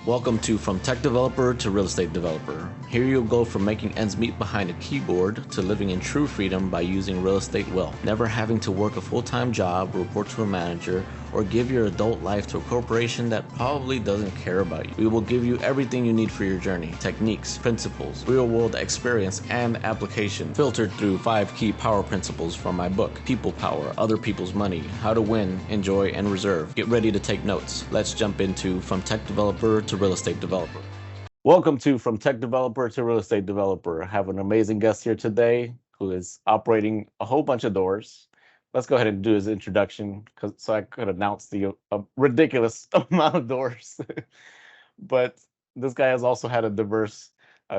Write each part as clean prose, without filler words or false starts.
Welcome to From Tech Developer to Real Estate Developer. Here you'll go from making ends meet behind a keyboard to living in true freedom by using real estate well. Never having to work a full-time job, report to a manager, or give your adult life to a corporation that probably doesn't care about you. We will give you everything you need for your journey: techniques, principles, real-world experience, and application, filtered through 5 key power principles from my book, People Power, Other People's Money, How to Win, Enjoy, and Reserve. Get ready to take notes. Let's jump into From Tech Developer to Real Estate Developer. Welcome to From Tech Developer to Real Estate Developer. I have an amazing guest here today who is operating a whole bunch of doors. Let's go ahead and do his introduction so I could announce the ridiculous amount of doors. But this guy has also had a diverse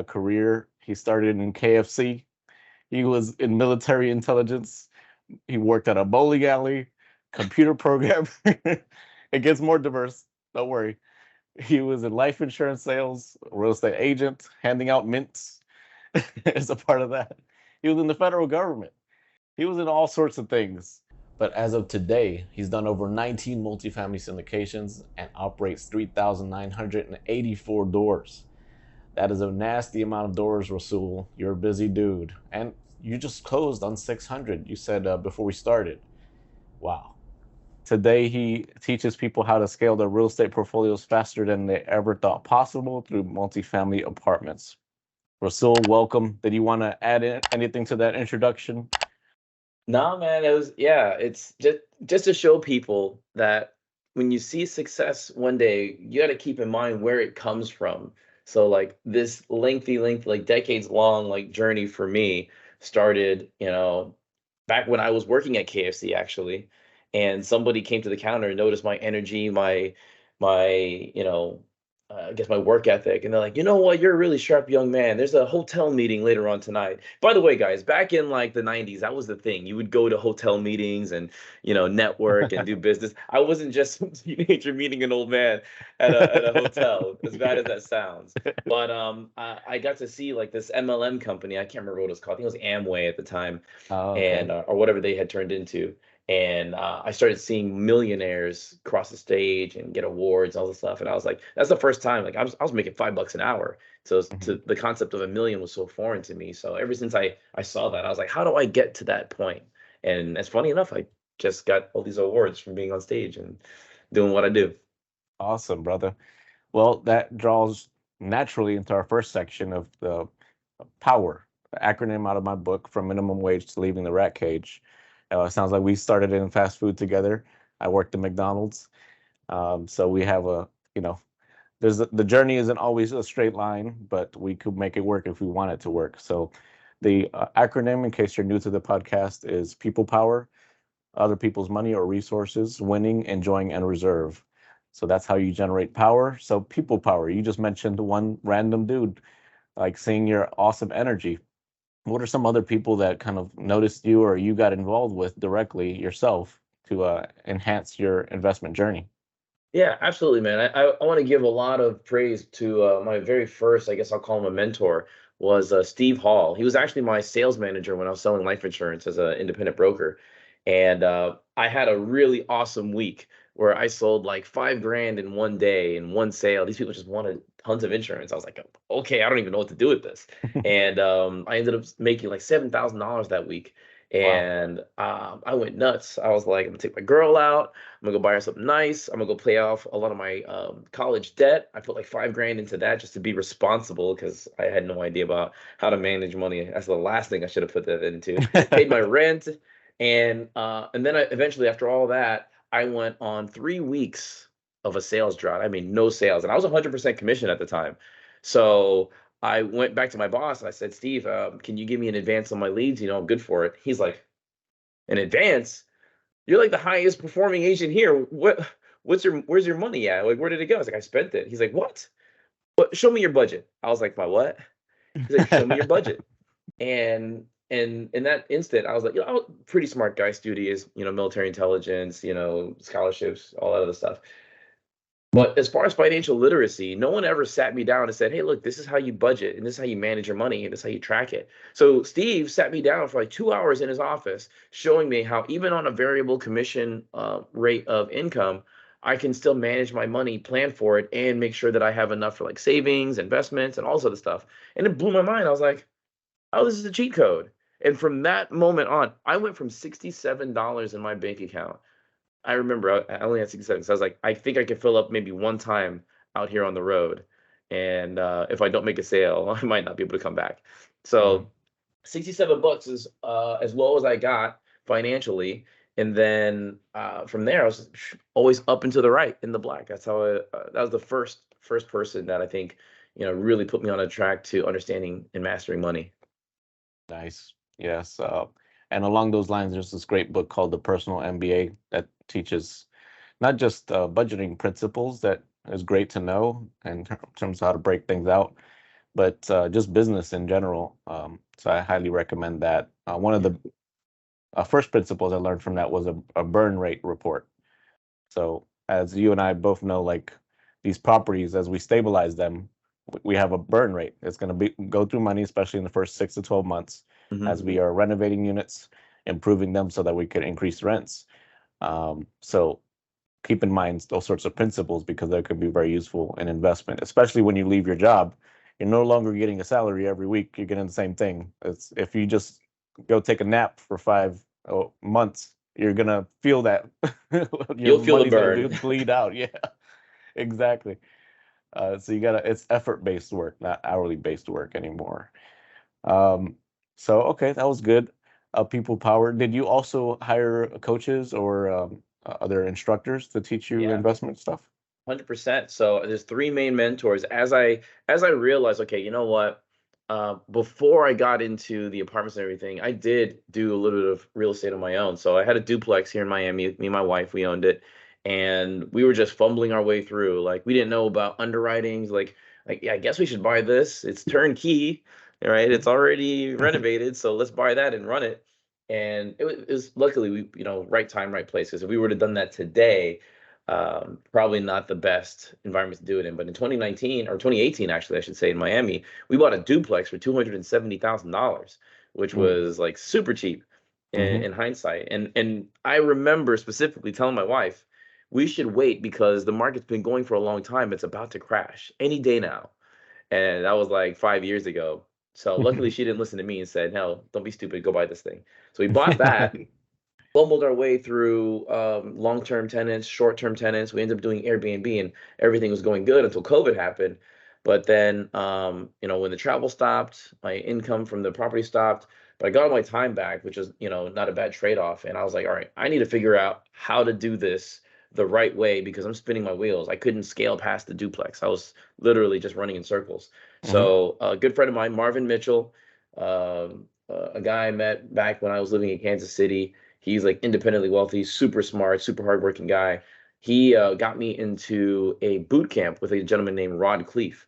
career. He started in KFC. He was in military intelligence. He worked at a bowling alley, computer programmer. It gets more diverse, don't worry. He was in life insurance sales, real estate agent, handing out mints as a part of that. He was in the federal government. He was in all sorts of things. But as of today, he's done over 19 multifamily syndications and operates 3,984 doors. That is a nasty amount of doors, Rasool. You're a busy dude. And you just closed on 600, you said before we started. Wow. Today, he teaches people how to scale their real estate portfolios faster than they ever thought possible through multifamily apartments. Rasool, welcome. Did you want to add anything to that introduction? Nah, man, it's just to show people that when you see success one day, you got to keep in mind where it comes from. So like this lengthy, like decades long like journey for me started, back when I was working at KFC actually, and somebody came to the counter and noticed my energy, my I guess my work ethic, and they're like, you know what, you're a really sharp young man. There's a hotel meeting later on tonight. By the way, guys, back in like the 90s, that was the thing. You would go to hotel meetings and network and do business. I wasn't just some teenager meeting an old man at a hotel, as bad as that sounds. But I got to see like this MLM company. I can't remember what it was called. I think it was Amway at the time, Oh, and okay. or whatever they had turned into. And I started seeing millionaires cross the stage and get awards, all this stuff. And I was like, that's the first time. Like I was making $5 an hour. So Mhm. to the concept of a million was so foreign to me. So ever since I saw that, I was like, how do I get to that point? And it's funny enough, I just got all these awards from being on stage and doing what I do. Awesome, brother. Well, that draws naturally into our first section of the power, the acronym out of my book, From Minimum Wage to Leaving the Rat Cage. It sounds like we started in fast food together. I worked at McDonald's. So we have you know, the journey isn't always a straight line, but we could make it work if we want it to work. So the acronym, in case you're new to the podcast, is People Power, Other People's Money or Resources, Winning, Enjoying, and Reserve. So that's how you generate power. So people power, you just mentioned one random dude, like seeing your awesome energy. What are some other people that kind of noticed you or you got involved with directly yourself to enhance your investment journey? Yeah, absolutely, man. I want to give a lot of praise to my very first, I guess I'll call him a mentor, was Steve Hall. He was actually my sales manager when I was selling life insurance as an independent broker. And I had a really awesome week where I sold like 5 grand in one day in one sale. These people just wanted tons of insurance. I was like, okay, I don't even know what to do with this. And I ended up making like $7,000 that week. Wow. And I went nuts. I was like, I'm gonna take my girl out. I'm gonna go buy her something nice. I'm gonna go pay off a lot of my college debt. I put like 5 grand into that just to be responsible because I had no idea about how to manage money. That's the last thing I should have put that into. Paid my rent, and then eventually after all that, I went on 3 weeks of a sales drought. I mean, no sales, and I was 100% commission at the time. So I went back to my boss and I said, Steve, can you give me an advance on my leads? I'm good for it. He's like, an advance? You're like the highest performing agent here. Where's your money at? Like, where did it go? I was like, I spent it. He's like, what? What? Show me your budget. I was like, my what? He's like, show me your budget. And in that instant, I was like, I'm a pretty smart guy, studious, military intelligence, scholarships, all that other stuff. But as far as financial literacy, no one ever sat me down and said, hey, look, this is how you budget and this is how you manage your money and this is how you track it. So Steve sat me down for like 2 hours in his office, showing me how even on a variable commission rate of income, I can still manage my money, plan for it, and make sure that I have enough for like savings, investments, and all this other stuff. And it blew my mind. I was like, oh, this is a cheat code. And from that moment on, I went from $67 in my bank account. I remember I only had 67. So I was like, I think I could fill up maybe one time out here on the road. And if I don't make a sale, I might not be able to come back. So $67 is as low as I got financially. And then from there, I was always up and to the right in the black. That's how that was the first person that I think, really put me on a track to understanding and mastering money. Nice. Yes. And along those lines, there's this great book called The Personal MBA that teaches not just budgeting principles that is great to know in terms of how to break things out, but just business in general. So I highly recommend that. One of the first principles I learned from that was a burn rate report. So as you and I both know, like these properties, as we stabilize them, we have a burn rate. It's going to go through money, especially in the first 6 to 12 months, as we are renovating units, improving them so that we could increase rents. So keep in mind those sorts of principles because they could be very useful in investment, especially when you leave your job. You're no longer getting a salary every week. You're getting the same thing. It's if you just go take a nap for 5 months, you're gonna feel that your You'll feel the money's gonna burn. bleed out. Yeah, exactly. So it's effort-based work, not hourly-based work anymore. So okay, that was good. People power. Did you also hire coaches or other instructors to teach you Yeah. investment stuff? 100%. So there's three main mentors. As I realized, okay, you know what? Before I got into the apartments and everything, I did do a little bit of real estate on my own. So I had a duplex here in Miami. Me and my wife, we owned it, and we were just fumbling our way through. Like we didn't know about underwritings. Like yeah, I guess we should buy this. It's turnkey, right? It's already renovated, so let's buy that and run it. And it was luckily we, right time, right place. Because if we would have done that today, probably not the best environment to do it in. But in 2019 or 2018, actually, I should say, in Miami, we bought a duplex for $270,000, which was like super cheap in hindsight. And I remember specifically telling my wife, we should wait because the market's been going for a long time. It's about to crash any day now. And that was like 5 years ago. So luckily she didn't listen to me and said, "Hell, don't be stupid, go buy this thing." So we bought that, fumbled our way through long-term tenants, short-term tenants. We ended up doing Airbnb, and everything was going good until COVID happened. But then, when the travel stopped, my income from the property stopped. But I got all my time back, which is, not a bad trade-off. And I was like, all right, I need to figure out how to do this the right way because I'm spinning my wheels. I couldn't scale past the duplex. I was literally just running in circles. So a good friend of mine, Marvin Mitchell, a guy I met back when I was living in Kansas City. He's like independently wealthy, super smart, super hardworking guy. He got me into a boot camp with a gentleman named Rod Cleef.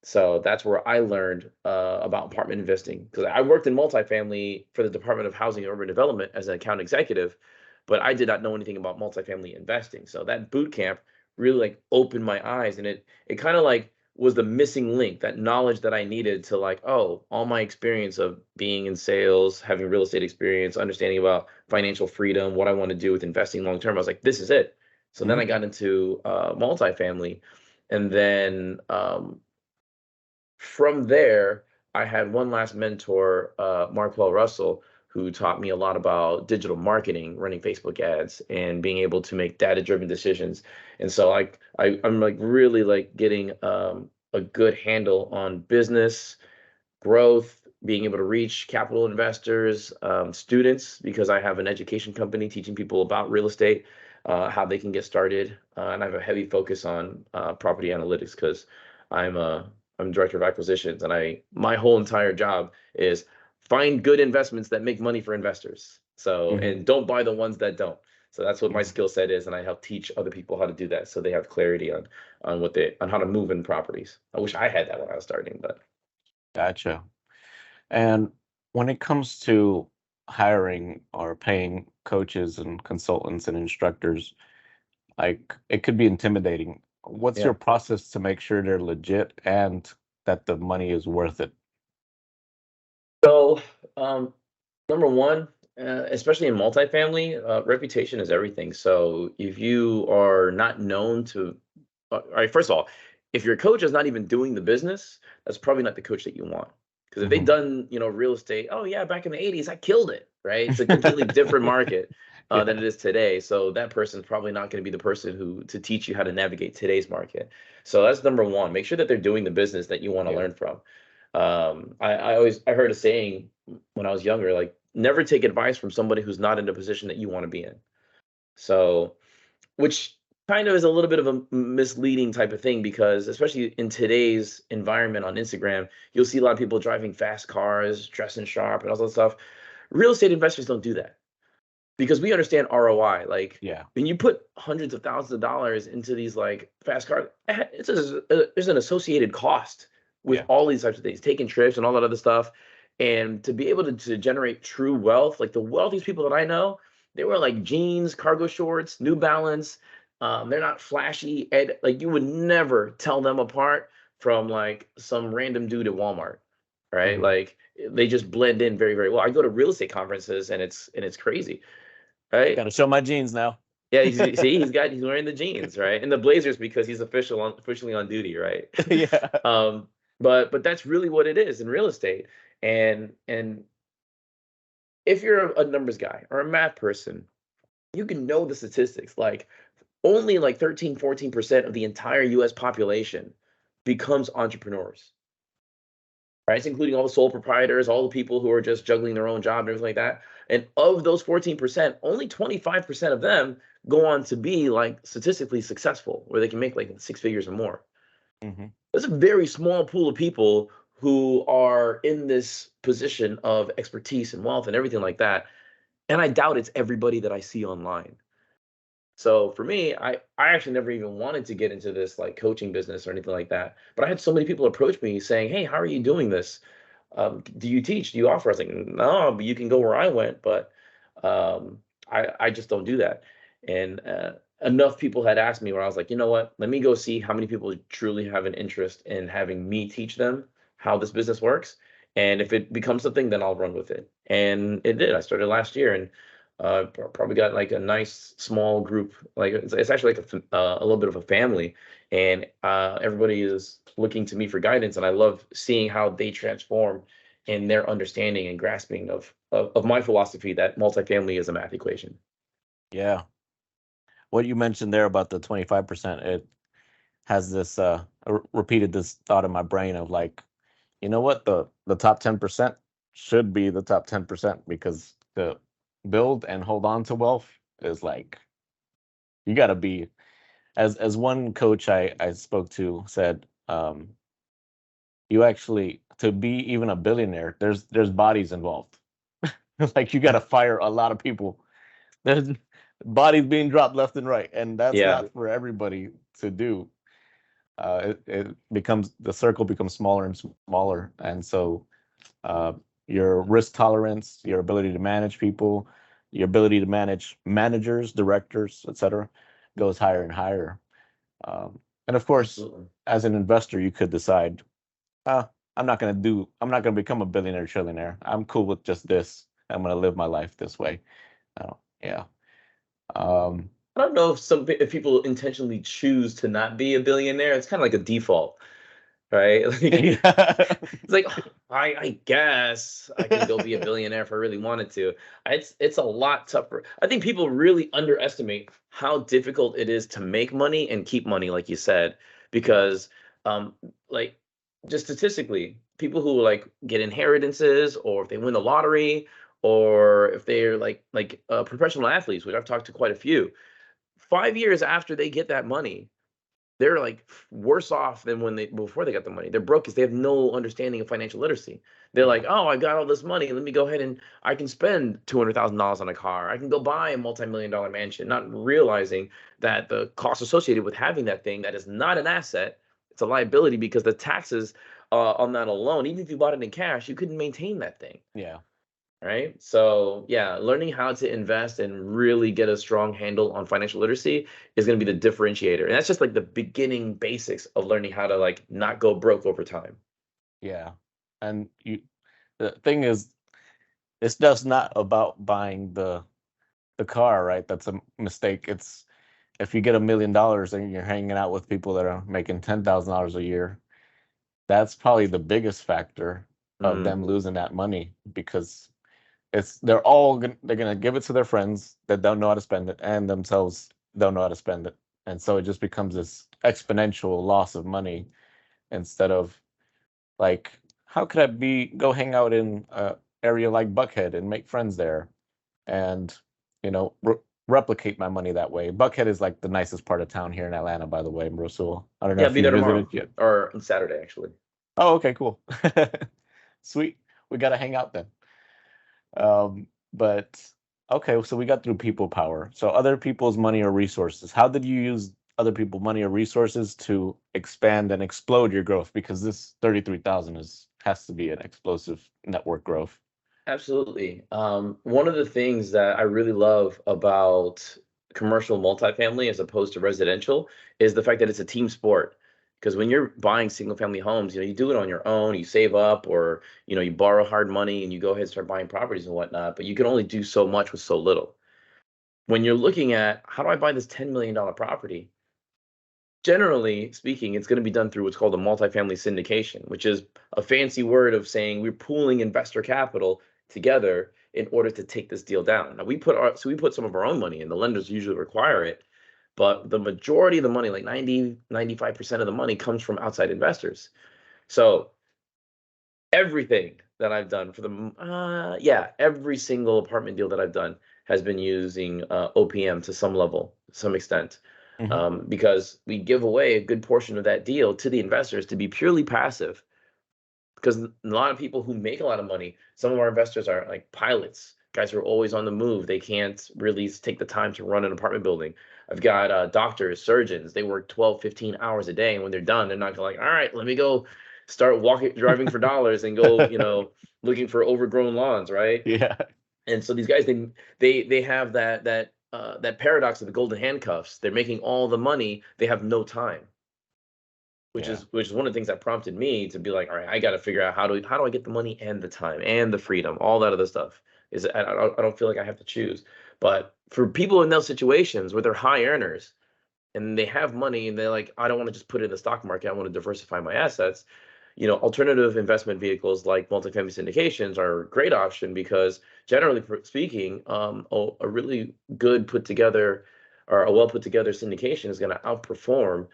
So that's where I learned about apartment investing because I worked in multifamily for the Department of Housing and Urban Development as an account executive, but I did not know anything about multifamily investing. So that boot camp really like opened my eyes, and it kind of like was the missing link, that knowledge that I needed to like, oh, all my experience of being in sales, having real estate experience, understanding about financial freedom, what I want to do with investing long term. I was like, this is it. So then I got into multifamily, and then from there, I had one last mentor, Markwell Russell, who taught me a lot about digital marketing, running Facebook ads, and being able to make data-driven decisions. And so I'm like really like getting a good handle on business growth, being able to reach capital investors, students, because I have an education company teaching people about real estate, how they can get started, and I have a heavy focus on property analytics because I'm a I'm director of acquisitions, and my whole entire job is find good investments that make money for investors. So and don't buy the ones that don't. So that's what my skill set is, and I help teach other people how to do that, so they have clarity on how to move in properties. I wish I had that when I was starting, but. Gotcha. And when it comes to hiring or paying coaches and consultants and instructors, like it could be intimidating. What's Yeah. your process to make sure they're legit and that the money is worth it? So, number one, especially in multifamily, reputation is everything. So if you are not known to, all right, first of all, if your coach is not even doing the business, that's probably not the coach that you want. Because if they've Hmm. done, real estate, oh yeah, back in the 80s, I killed it, right? It's a completely different market than Yeah. it is today. So that person's probably not going to be the person who to teach you how to navigate today's market. So that's number one. Make sure that they're doing the business that you want to Yeah. learn from. I heard a saying when I was younger, like never take advice from somebody who's not in a position that you want to be in. So, which kind of is a little bit of a misleading type of thing because especially in today's environment on Instagram, you'll see a lot of people driving fast cars, dressing sharp, and all that stuff. Real estate investors don't do that because we understand ROI. Like Yeah. when you put hundreds of thousands of dollars into these like fast cars, there's an associated cost with Yeah. all these types of things, taking trips and all that other stuff. And to be able to generate true wealth, like the wealthiest people that I know, they wear like jeans, cargo shorts, New Balance. They're not flashy. Like you would never tell them apart from like some random dude at Walmart, right? Hmm. Like they just blend in very, very well. I go to real estate conferences and it's crazy, right? Got to show my jeans now. Yeah, see, he's wearing the jeans, right? And the blazers because he's officially on duty, right? Yeah. um, but that's really what it is in real estate. And if you're a numbers guy or a math person, you can know the statistics. Like only like 13, 14% of the entire US population becomes entrepreneurs. Right? It's including all the sole proprietors, all the people who are just juggling their own job and everything like that. And of those 14%, only 25% of them go on to be like statistically successful, where they can make like six figures or more. Hmm. There's a very small pool of people who are in this position of expertise and wealth and everything like that. And I doubt it's everybody that I see online. So for me, I actually never even wanted to get into this like coaching business or anything like that. But I had so many people approach me saying, "Hey, how are you doing this? Do you teach? Do you offer?" I was like, "No, but you can go where I went, but I just don't do that." And enough people had asked me where I was like, you know what? Let me go see how many people truly have an interest in having me teach them how this business works. And if it becomes something, then I'll run with it. And it did. I started last year, and probably got like a nice small group. Like it's actually like a little bit of a family, and everybody is looking to me for guidance. And I love seeing how they transform in their understanding and grasping of my philosophy that multifamily is a math equation. Yeah. What you mentioned there about the 25%, it has this repeated this thought in my brain of like, you know what, the top 10% should be the top 10% because to build and hold on to wealth is like you got to be as one coach I spoke to said, you actually to be even a billionaire, there's bodies involved. Like you got to fire a lot of people. There's bodies being dropped left and right, and that's Yeah. not for everybody to do. It becomes the circle becomes smaller and smaller, and so uh, your risk tolerance, your ability to manage people, your ability to manage managers, directors, etc., goes higher and higher. And of course, Absolutely. as an investor, you could decide, uh, I'm not going to become a billionaire, trillionaire. I'm cool with just this. I'm going to live my life this way. Yeah. Um, I don't know if people intentionally choose to not be a billionaire. It's kind of like a default, right? Like yeah. it's like, "Oh, I guess I can go be a billionaire if I really wanted to." It's a lot tougher. I think people really underestimate how difficult it is to make money and keep money, like you said, Yeah. because um, like just statistically, people who like get inheritances or if they win the lottery or if they're like professional athletes, which I've talked to quite a few, 5 years after they get that money, they're like worse off than when they before they got the money. They're broke because they have no understanding of financial literacy. They're Yeah. like, oh, I got all this money. Let me go ahead and I can spend $200,000 on a car. I can go buy a multi-million-dollar mansion, not realizing that the cost associated with having that thing that is not an asset, it's a liability because the taxes on that alone, even if you bought it in cash, you couldn't maintain that thing. Yeah. Right. So, yeah, learning how to invest and really get a strong handle on financial literacy is going to be the differentiator. And that's just like the beginning basics of learning how to like not go broke over time. Yeah. And the thing is, It's just not about buying the car, right? That's a mistake. It's if you get $1 million and you're hanging out with people that are making $10,000 a year, that's probably the biggest factor of Mm, them losing that money because they're gonna give it to their friends that don't know how to spend it and themselves don't know how to spend it, and so it just becomes this exponential loss of money instead of like how could I be go hang out in a area like Buckhead and make friends there and you know replicate my money that way. Buckhead is like the nicest part of town here in Atlanta, by the way, Rasool. I don't know yeah, if be you there tomorrow visited yet. or on Saturday actually. Oh, okay, cool. Sweet. We got to hang out then. But okay, so we got through people power. So other people's money or resources. How did you use other people's money or resources to expand and explode your growth? Because this 33,000 is has to be an explosive network growth. Absolutely. One of the things that I really love about commercial multifamily as opposed to residential is the fact that it's a team sport. Because when you're buying single family homes, you do it on your own, you save up or, you borrow hard money and you go ahead and start buying properties and whatnot, but you can only do so much with so little. When you're looking at how do I buy this $10 million property? Generally speaking, it's going to be done through what's called a multifamily syndication, which is a fancy word of saying we're pooling investor capital together in order to take this deal down. Now we put some of our own money in. The lenders usually require it, but the majority of the money, like 90, 95% of the money comes from outside investors. So everything that I've done every single apartment deal that I've done has been using OPM to some level, some extent, Hmm. because we give away a good portion of that deal to the investors to be purely passive. Because a lot of people who make a lot of money, some of our investors are like pilots, guys who are always on the move. They can't really take the time to run an apartment building. I've got doctors, surgeons. They work 12, 15 hours a day, and when they're done, they're not going like, all right, let me go start walking, driving for dollars, and go, looking for overgrown lawns, right? Yeah. And so these guys, they have that paradox of the golden handcuffs. They're making all the money, they have no time, which Yeah. is which is one of the things that prompted me to be like, all right, I got to figure out how do I get the money and the time and the freedom, all that other stuff. I don't feel like I have to choose. But for people in those situations where they're high earners and they have money and they're like, I don't want to just put it in the stock market. I want to diversify my assets. Alternative investment vehicles like multifamily syndications are a great option because generally speaking, a really good put together or a well put together syndication is going to outperform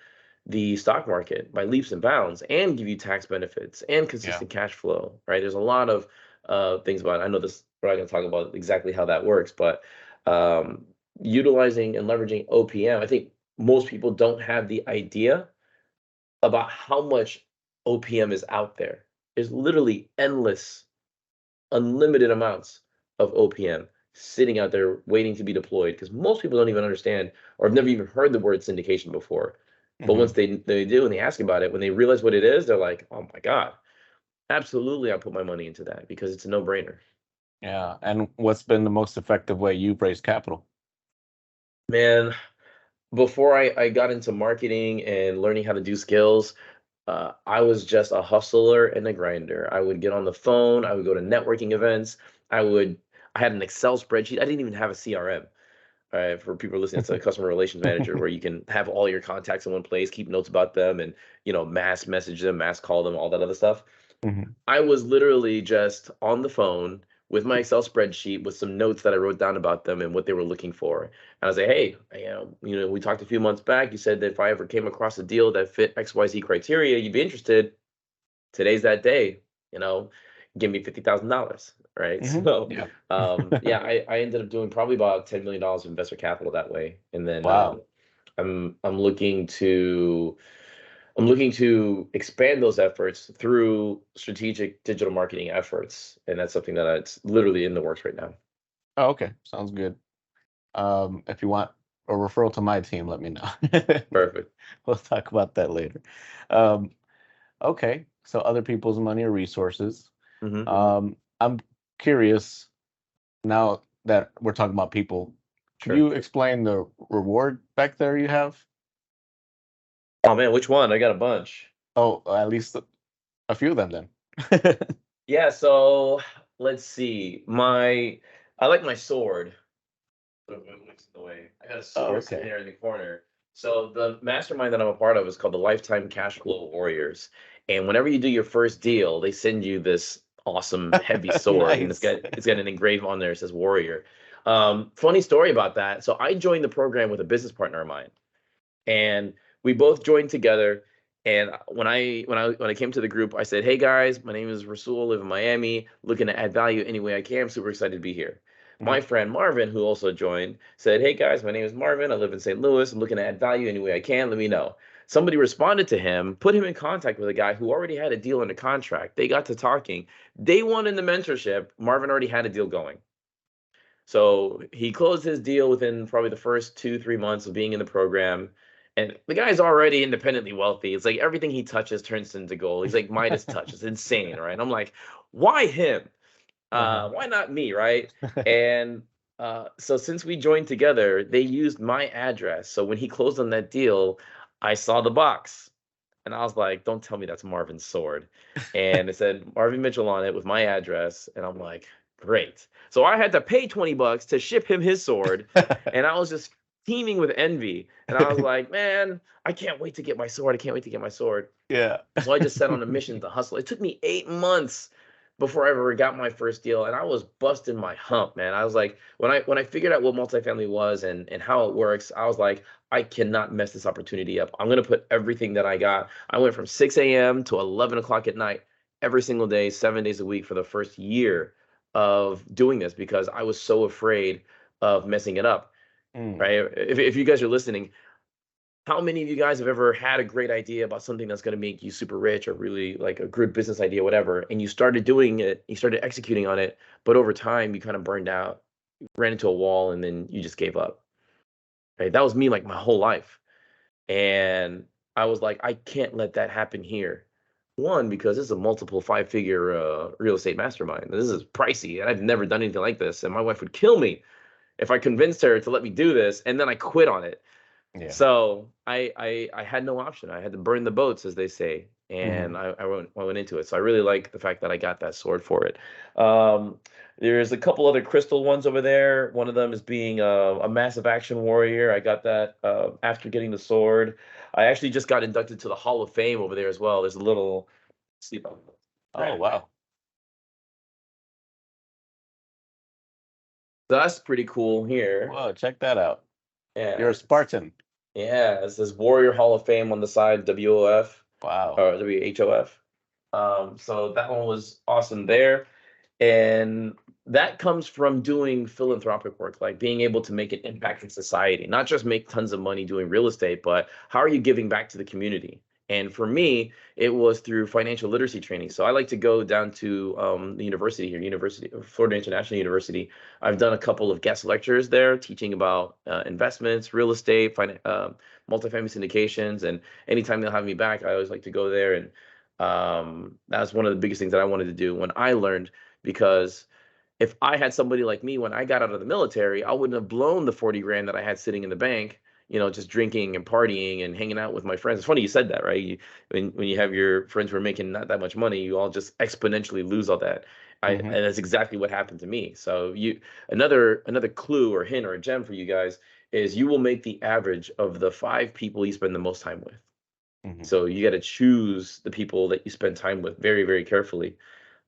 the stock market by leaps and bounds and give you tax benefits and Yeah. consistent cash flow, right? There's a lot of things about it. I know this, we're not going to talk about exactly how that works, but um, utilizing and leveraging OPM, I think most people don't have the idea about how much OPM is out there. There's literally endless, unlimited amounts of OPM sitting out there waiting to be deployed because most people don't even understand or have never even heard the word syndication before. But once Hmm. they do and they ask about it, when they realize what it is, they're like, "Oh my God, absolutely, I'll put my money into that because it's a no-brainer." Yeah. And what's been the most effective way you've raised capital? Man, before I got into marketing and learning how to do skills, I was just a hustler and a grinder. I would get on the phone. I would go to networking events. I would. I had an Excel spreadsheet. I didn't even have a CRM. For people listening, it's a customer relations manager where you can have all your contacts in one place, keep notes about them, and mass message them, mass call them, all that other stuff. Hmm. I was literally just on the phone with my Excel spreadsheet with some notes that I wrote down about them and what they were looking for. And I was like, hey, we talked a few months back. You said that if I ever came across a deal that fit XYZ criteria, you'd be interested. Today's that day, you know, give me $50,000. Right. Hmm. So, Yeah. yeah, I ended up doing probably about $10 million of investor capital that way. And then Wow. I'm looking to expand those efforts through strategic digital marketing efforts, and that's something that it's literally in the works right now. Oh, okay. Sounds good. If you want a referral to my team, let me know. Perfect. We'll talk about that later. Um, okay. So other people's money or resources. Hmm. I'm curious now that we're talking about people, could Sure. you explain the reward back there you have? Oh man, which one? I got a bunch. Oh, at least a few of them then. Yeah, so let's see. I like my sword. The way I got a Oh, sword sitting okay. there in the corner. So the mastermind that I'm a part of is called the Lifetime Cash Flow Warriors. And whenever you do your first deal, they send you this awesome heavy sword, and Nice. it's got an engraved on there. It says Warrior. Funny story about that. So I joined the program with a business partner of mine, and we both joined together. And when I came to the group, I said, "Hey guys, my name is Rasool, live in Miami, looking to add value any way I can. I'm super excited to be here." Mhm. My friend Marvin, who also joined, said, "Hey guys, my name is Marvin. I live in St. Louis. I'm looking to add value any way I can. Let me know." Somebody responded to him, put him in contact with a guy who already had a deal under contract. They got to talking. They wanted the mentorship. Marvin already had a deal going. So he closed his deal within probably the first 2, 3 months of being in the program. And the guy's already independently wealthy. It's like everything he touches turns into gold. He's like Midas touch. It's insane, right? And I'm like, why him? Uh-huh. Why not me, right? And so since we joined together, they used my address. So when he closed on that deal, I saw the box. And I was like, don't tell me that's Marvin's sword. And it said Marvin Mitchell on it with my address. And I'm like, great. So I had to pay $20 to ship him his sword. And I was just teeming with envy. And I was like, man, I can't wait to get my sword. I can't wait to get my sword. Yeah. So I just set on a mission to hustle. It took me 8 months before I ever got my first deal, and I was busting my hump, man. I was like, when I figured out what multifamily was and how it works, I was like, I cannot mess this opportunity up. I'm gonna put everything that I got. I went from 6 a.m. to 11 o'clock at night every single day, 7 days a week for the first year of doing this because I was so afraid of messing it up. Mm. Right? If you guys are listening, how many of you guys have ever had a great idea about something that's going to make you super rich or really like a good business idea, whatever, and you started doing it, you started executing on it, but over time you kind of burned out, ran into a wall, and then you just gave up. Right? That was me like my whole life. And I was like, I can't let that happen here. One, because this is a multiple five-figure real estate mastermind. This is pricey, and I've never done anything like this. And my wife would kill me if I convinced her to let me do this, and then I quit on it. Yeah. So I had no option. I had to burn the boats, as they say, Mhm. and I went into it. So I really like the fact that I got that sword for it. Um, there's a couple other crystal ones over there. One of them is being a massive action warrior. I got that after getting the sword. I actually just got inducted to the Hall of Fame over there as well. There's a little see if I can Oh, grab it. wow. That's pretty cool here. Whoa, check that out. You're Yeah, a Spartan. yeah. It says Warrior Hall of Fame on the side, WOF. Wow. Or WHOF. So that one was awesome there. And that comes from doing philanthropic work, like being able to make an impact in society, not just make tons of money doing real estate, but how are you giving back to the community? And for me, it was through financial literacy training. So I like to go down to the university here, University of Florida International University. I've done a couple of guest lectures there, teaching about investments, real estate, multifamily syndications, and anytime they'll have me back, I always like to go there. And that's one of the biggest things that I wanted to do when I learned, because if I had somebody like me when I got out of the military, I wouldn't have blown the 40 grand that I had sitting in the bank, just drinking and partying and hanging out with my friends. It's funny you said that, right? When you have your friends who are making not that much money, you all just exponentially lose all that. Mhm. And that's exactly what happened to me. So another clue or hint or a gem for you guys is you will make the average of the 5 people you spend the most time with. Mhm. So you got to choose the people that you spend time with very, very carefully.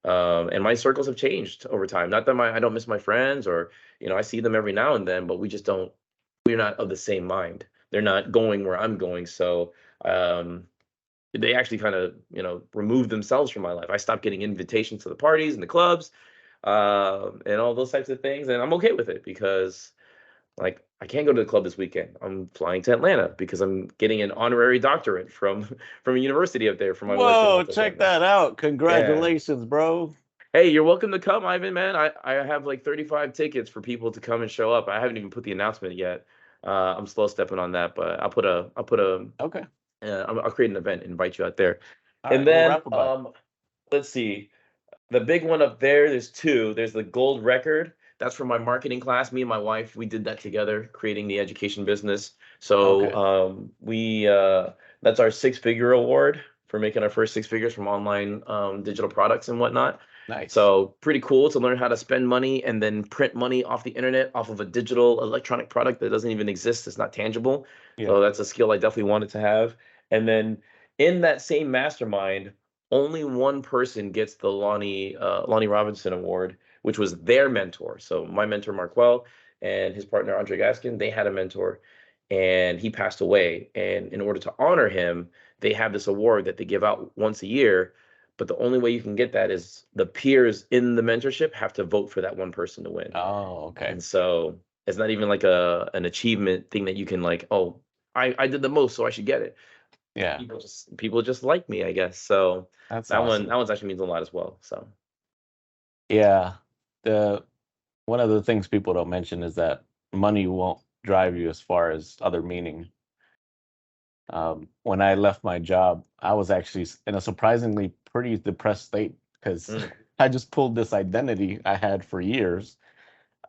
And my circles have changed over time. Not that I don't miss my friends, or I see them every now and then, but we're not of the same mind. They're not going where I'm going. So um, they actually kind of remove themselves from my life. I stopped getting invitations to the parties and the clubs, and all those types of things, and I'm okay with it because like I can't go to the club this weekend. I'm flying to Atlanta because I'm getting an honorary doctorate from from a university up there for my work in Whoa, check multifamily. that out. Yeah. Congratulations, bro. Hey, you're welcome to come, Ivan, man. I have like 35 tickets for people to come and show up. I haven't even put the announcement yet. I'm slow stepping on that, but Okay. I'll create an event, invite you out there. All And right, we'll then rap about it. let's see. The big one up there, there's two. There's the gold record. That's from my marketing class. Me and my wife, we did that together, creating the education business. So Okay. we that's our 6-figure award. for making our first 6 figures from online digital products and whatnot. Nice. So pretty cool to learn how to spend money and then print money off the internet, off of a digital electronic product that doesn't even exist. It's not tangible. Yeah. So that's a skill I definitely wanted to have. And then in that same mastermind, only one person gets the Lonnie Robinson Award, which was their mentor. So my mentor, Markwell, and his partner, Andre Gaskin, they had a mentor and he passed away. And in order to honor him, they have this award that they give out once a year. But the only way you can get that is the peers in the mentorship have to vote for that one person to win. Oh, okay. And so it's not even like an achievement thing that you can like, oh, I did the most, so I should get it. Yeah. People just like me, I guess. So That's that awesome. one actually means a lot as well. So Yeah. One of the things people don't mention is that money won't drive you as far as other meaning. When I left my job, I was actually in a surprisingly pretty depressed state because I just pulled this identity I had for years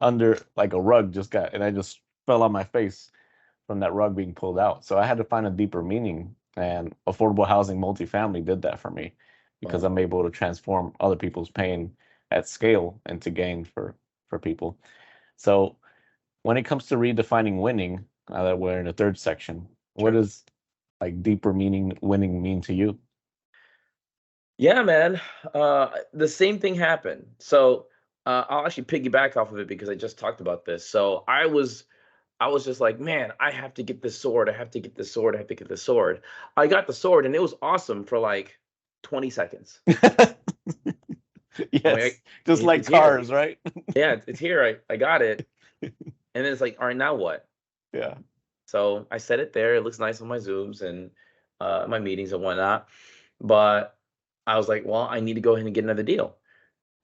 under like a rug and I just fell on my face from that rug being pulled out. So I had to find a deeper meaning, and affordable housing multifamily did that for me because I'm able to transform other people's pain at scale into gain for people. So when it comes to redefining winning, now that we're in the third section, what does like deeper meaning winning mean to you? yeah, man. The same thing happened. So I'll actually piggyback off of it because I just talked about this. So I was just like, man, I have to get this sword. I have to get this sword. I have to get this sword. I got the sword and it was awesome for like 20 seconds. Yes, just like cars, right? Yeah, it's here. I got it. And then it's like, all right, now what? Yeah. So I set it there. It looks nice on my Zooms and my meetings and whatnot. But I was like, well, I need to go ahead and get another deal.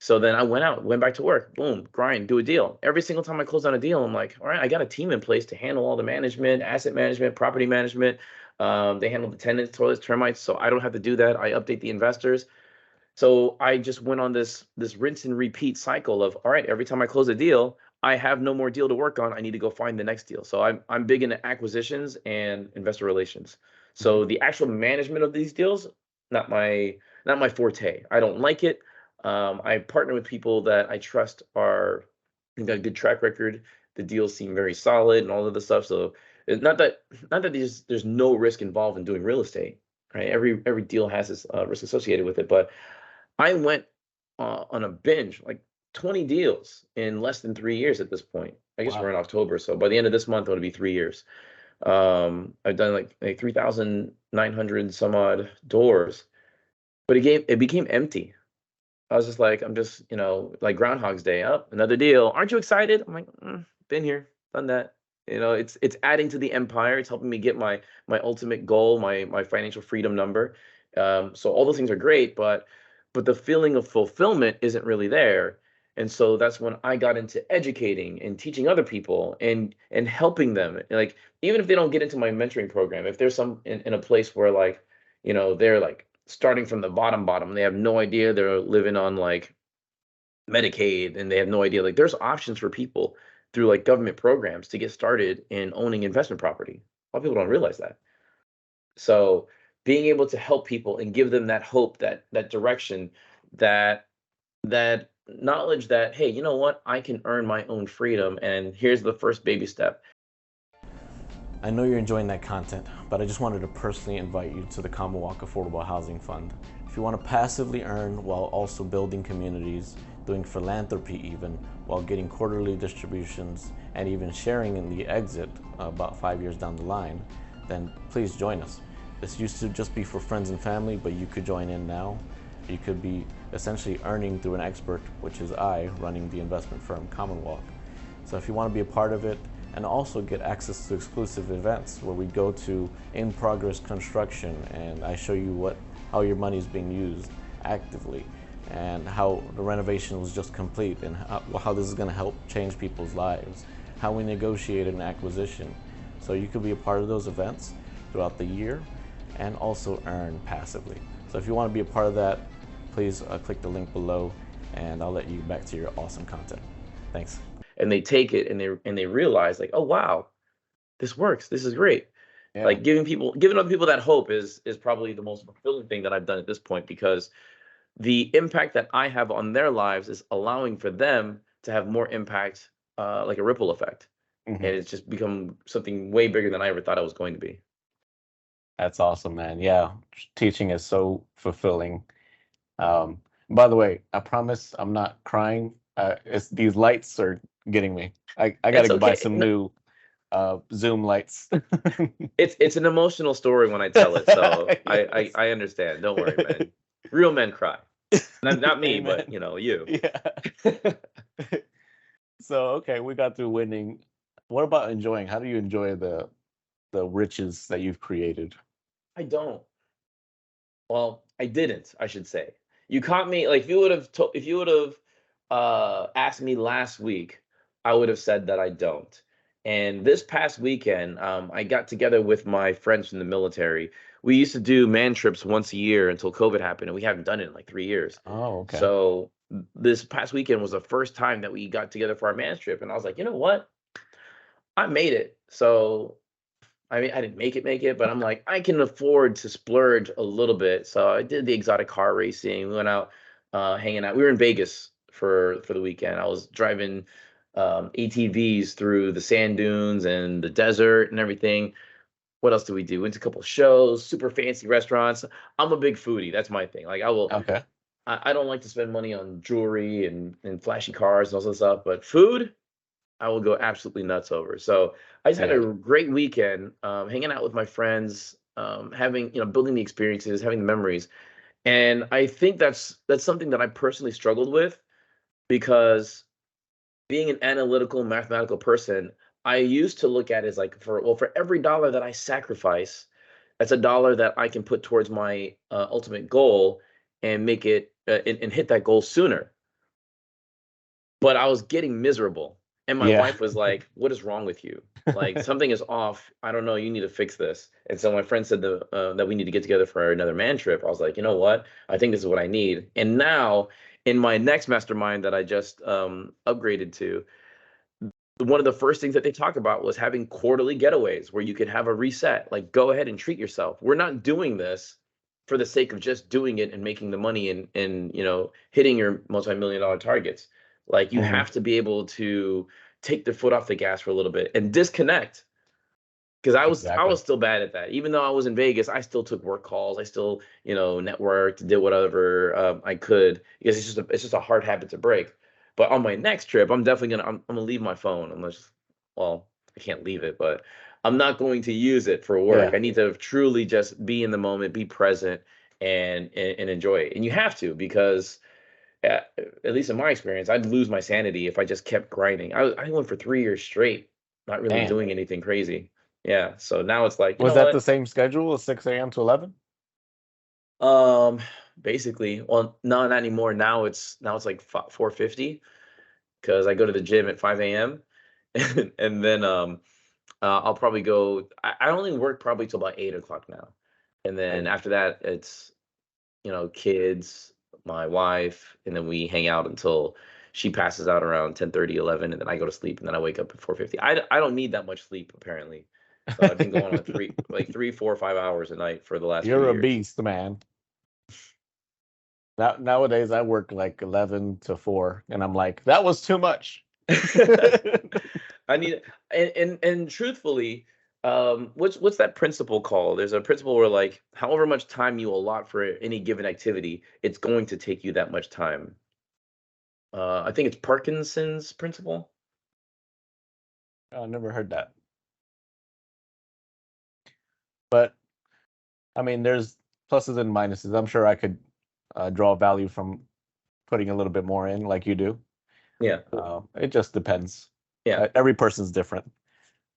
So then I went back to work, boom, grind, do a deal. Every single time I close on a deal, I'm like, all right, I got a team in place to handle all the management, asset management, property management. They handle the tenants, toilets, termites, so I don't have to do that. I update the investors. So I just went on this rinse and repeat cycle of, all right, every time I close a deal, I have no more deal to work on. I need to go find the next deal. So I'm big into acquisitions and investor relations. So the actual management of these deals, not my forte. I don't like it. I partner with people that I trust are got a good track record. The deals seem very solid and all of the stuff. So not that there's no risk involved in doing real estate, right? Every deal has its risk associated with it. But I went on a binge, like 20 deals in less than 3 years at this point. I guess we're in October, so by the end of this month, it'll be 3 years. I've done like 3,900 some odd doors, but it became empty. I was just like, I'm just, like Groundhog's Day, up another deal. Aren't you excited? I'm like, been here, done that. It's adding to the empire. It's helping me get my ultimate goal, my financial freedom number. So all those things are great, but the feeling of fulfillment isn't really there. And so that's when I got into educating and teaching other people and helping them. Like even if they don't get into my mentoring program, if there's some in a place where like, they're like starting from the bottom, they have no idea, they're living on like Medicaid and they have no idea. Like there's options for people through like government programs to get started in owning investment property. A lot of people don't realize that. So being able to help people and give them that hope, that direction, that knowledge that, hey, you know what? I can earn my own freedom and here's the first baby step. I know you're enjoying that content, but I just wanted to personally invite you to the Commonwealth Affordable Housing Fund. If you want to passively earn while also building communities, doing philanthropy even, while getting quarterly distributions and even sharing in the exit about 5 years down the line, then please join us. This used to just be for friends and family, but you could join in now. You could be essentially earning through an expert, which is I, running the investment firm Commonwealth. So if you want to be a part of it, and also get access to exclusive events where we go to in-progress construction and I show you how your money is being used actively and how the renovation was just complete and how this is going to help change people's lives, how we negotiate an acquisition. So you could be a part of those events throughout the year and also earn passively. So if you want to be a part of that, please click the link below and I'll let you back to your awesome content. Thanks. And they take it and they realize like, oh wow, this works, this is great. Yeah. Like giving other people that hope is probably the most fulfilling thing that I've done at this point, because the impact that I have on their lives is allowing for them to have more impact, like a ripple effect. Hmm. And it's just become something way bigger than I ever thought I was going to be. That's awesome, man. Yeah, teaching is so fulfilling. By the way, I promise I'm not crying. It's these lights are getting me. I gotta It's go buy okay. some new Zoom lights. It's an emotional story when I tell it, so Yes. I understand. Don't worry, man. Real men cry. Not me, but Amen. you. Yeah. So okay, we got through winning. What about enjoying? How do you enjoy the riches that you've created? I don't. Well, I didn't, I should say. You caught me, like, if you would have asked me last week, I would have said that I don't. And this past weekend, I got together with my friends from the military. We used to do man trips once a year until COVID happened, and we haven't done it in like 3 years. Oh, okay. So this past weekend was the first time that we got together for our man trip, and I was like, you know what? I made it. So I mean, I didn't make it, but I'm like, I can afford to splurge a little bit. So I did the exotic car racing. We went out, hanging out. We were in Vegas for the weekend. I was driving ATVs through the sand dunes and the desert and everything. What else did we do? Went to a couple of shows, super fancy restaurants. I'm a big foodie. That's my thing. Like Okay. I don't like to spend money on jewelry and flashy cars and all that stuff, but food, I will go absolutely nuts over. So I just had Yeah. a great weekend, hanging out with my friends, having, building the experiences, having the memories. And I think that's something that I personally struggled with, because being an analytical, mathematical person, I used to look at it as like, for every dollar that I sacrifice, that's a dollar that I can put towards my ultimate goal and make it and hit that goal sooner. But I was getting miserable, and my Yeah. wife was like, "What is wrong with you? Like, something is off. I don't know, you need to fix this." And so my friend said that we need to get together for another man trip. I was like, "You know what? I think this is what I need." And now in my next mastermind that I just upgraded to, one of the first things that they talk about was having quarterly getaways where you could have a reset. Like, go ahead and treat yourself. We're not doing this for the sake of just doing it and making the money and hitting your multi-million dollar targets. Like, you Hmm. have to be able to take the foot off the gas for a little bit and disconnect. Because I was Exactly. still bad at that. Even though I was in Vegas, I still took work calls. I still, networked, did whatever I could, because it's just a hard habit to break. But on my next trip, I'm gonna leave my phone. Well, I can't leave it, but I'm not going to use it for work. Yeah. I need to truly just be in the moment, be present, and enjoy it. And you have to, because at least in my experience, I'd lose my sanity if I just kept grinding. I went for 3 years straight, not really Damn. doing anything crazy. Yeah. So now it's like, you Was know that the what? same schedule as 6 a.m. to 11? Um, Basically, well, no, not anymore. Now it's like 4:50, because I go to the gym at 5 a.m. and then I'll probably go. I only work probably till about 8 o'clock now, and then Right. after that, it's kids, my wife, and then we hang out until she passes out around 10:30, 11, and then I go to sleep, and then I wake up at 4:50. I don't need that much sleep, apparently. So I've been going on three, 4, 5 hours a night for the last few You're a years. beast, man. Nowadays, I work like 11 to 4, and I'm like, that was too much. I need and truthfully, what's that principle called? There's a principle where, like, however much time you allot for any given activity, it's going to take you that much time. I think it's Parkinson's principle. I never heard that. But I mean, there's pluses and minuses. I'm sure I could draw value from putting a little bit more in, like you do. Yeah. It just depends. Yeah. Every person's different.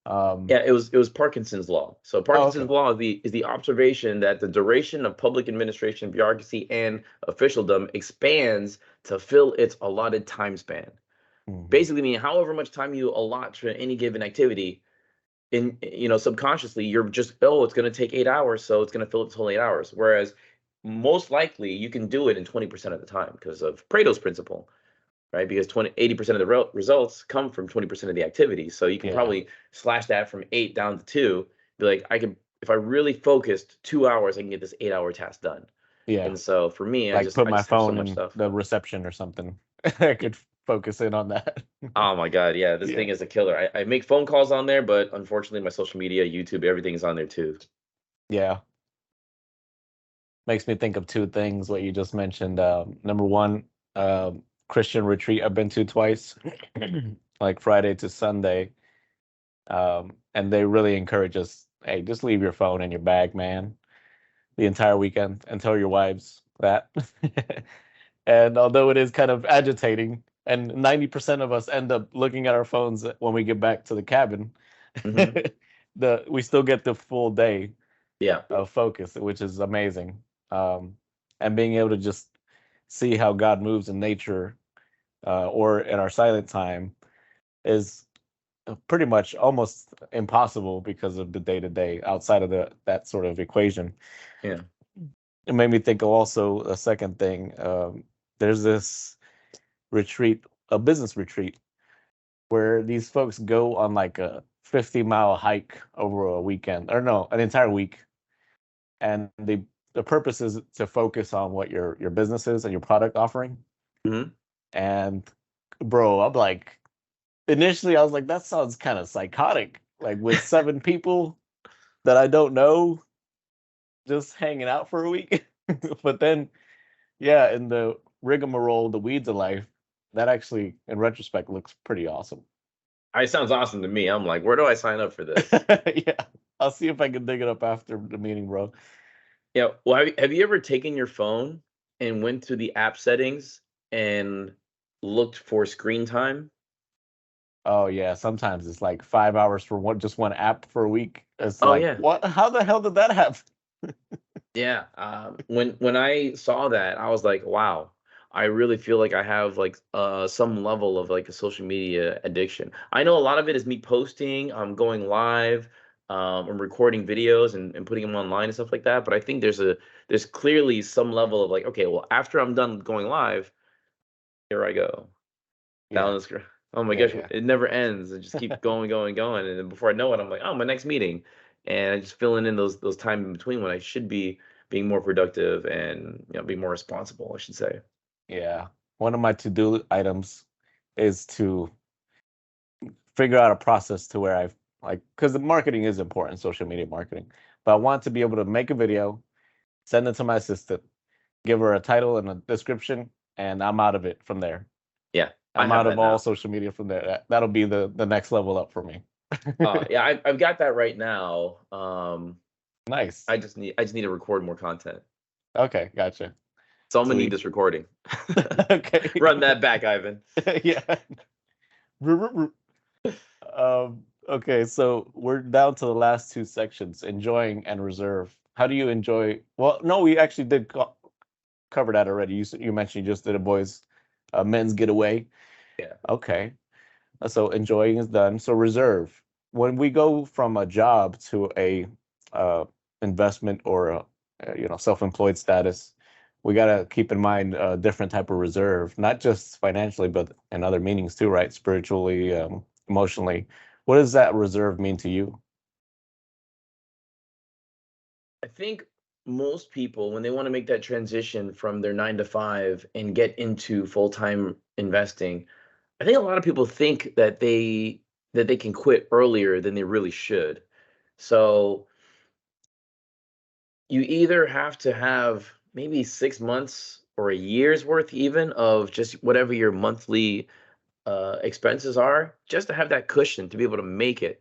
Um, Yeah, it was Parkinson's law. So oh, Parkinson's okay. law is the observation that the duration of public administration, bureaucracy, and officialdom expands to fill its allotted time span. Mhm. Basically, meaning however much time you allot to any given activity, in subconsciously you're just, oh, it's going to take 8 hours, so it's going to fill its whole 8 hours. Whereas most likely you can do it in 20% of the time, because of Pareto's principle, right? Because 80% of the results come from 20% of the activity. So you can Yeah. probably slash that from 8 down to 2. Be like, I could if I really focused 2 hours, I can get this 8-hour task done. Yeah. And so for me, Like put I my just have so phone much in stuff. the reception or something. I Y- could focus in on that. Oh my God, yeah, this Yeah. thing is a killer. I make phone calls on there, but unfortunately, my social media, YouTube, everything is on there too. Yeah. Makes me think of two things, what you just mentioned. Number one, Christian retreat I've been to twice, like Friday to Sunday. And they really encourage us, hey, just leave your phone in your bag, man, the entire weekend and tell your wives that. And although it is kind of agitating, and 90% of us end up looking at our phones when we get back to the cabin, Hmm. we still get the full day Yeah. of focus, which is amazing. Um, and being able to just see how God moves in nature or in our silent time is pretty much almost impossible because of the day to day outside of that sort of equation. Yeah. It made me think of also a second thing. There's this retreat, a business retreat, where these folks go on like a 50-mile hike over a weekend, or no, an entire week. And the purpose is to focus on what your business is and your product offering. Hmm. And bro, I'm like, initially I was like, that sounds kind of psychotic, like with 7 people that I don't know just hanging out for a week. But then, yeah, in the rigmarole, the weeds of life, that actually, in retrospect, looks pretty awesome. It sounds awesome to me. I'm like, where do I sign up for this? Yeah, I'll see if I can dig it up after the meeting, bro. Yeah. Well, have you ever taken your phone and went to the app settings and looked for screen time? Oh yeah, sometimes it's like 5 hours for just one app for a week. It's Oh like, yeah. what? How the hell did that happen? Yeah. When I saw that, I was like, wow, I really feel like I have like some level of like a social media addiction. I know a lot of it is me posting, going live, I'm recording videos and putting them online and stuff like that. But I think there's clearly some level of like, okay, well, after I'm done going live, here I go. Down Yeah, the screen. Oh my yeah, gosh, yeah. it never ends. It just keeps going, going, going, and then before I know it, I'm like, oh, my next meeting, and I just filling in those time in between when I should be being more productive and be more responsible, I should say. Yeah. One of my to-do items is to figure out a process to where I've like, because the marketing is important, social media marketing, but I want to be able to make a video, send it to my assistant, give her a title and a description, and I'm out of it from there. Yeah, I I'm have out of that all now. social media from there. That'll be the next level up for me. Yeah, I've got that right now. Nice. I just need to record more content. Okay, gotcha. So I'm gonna need Sweet. this recording. Okay. Run that back, Ivan. Yeah. Okay, so we're down to the last two sections, enjoying and reserve. How do you enjoy? Well, no, we actually did cover that already. You mentioned you just did a boys' men's getaway. Yeah. Okay, so enjoying is done. So reserve. When we go from a job to a uh, investment or self-employed status, we gotta keep in mind a different type of reserve, not just financially, but in other meanings too, right? Spiritually, emotionally. What does that reserve mean to you? I think most people, when they want to make that transition from their 9 to 5 and get into full-time investing, I think a lot of people think that they can quit earlier than they really should. So you either have to have maybe 6 months or a year's worth even of just whatever your monthly expenses are, just to have that cushion to be able to make it.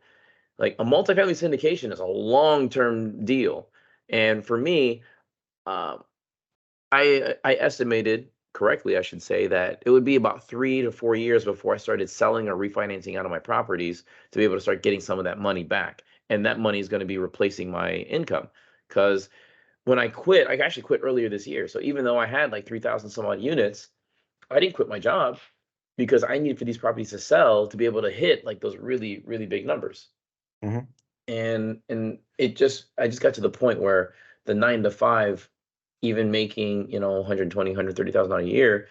Like a multifamily syndication is a long-term deal, and for me, um, I estimated correctly, I should say, that it would be about 3 to 4 years before I started selling or refinancing out of my properties to be able to start getting some of that money back. And that money is going to be replacing my income. Because when I quit, I actually quit earlier this year. So even though I had like 3,000 some odd units, I didn't quit my job because I needed for these properties to sell to be able to hit like those really, really big numbers. Hmm. And I just got to the point where the 9 to 5, even making 120 $130,000 a year,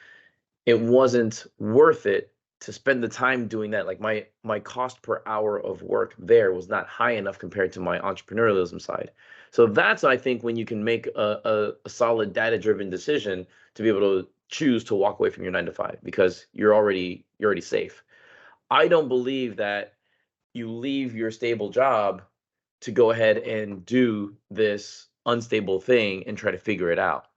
it wasn't worth it to spend the time doing that. Like my cost per hour of work there was not high enough compared to my entrepreneurialism side. So that's, I think, when you can make a solid data-driven decision to be able to choose to walk away from your 9 to 5 because you're already safe. I don't believe that you leave your stable job to go ahead and do this unstable thing and try to figure it out.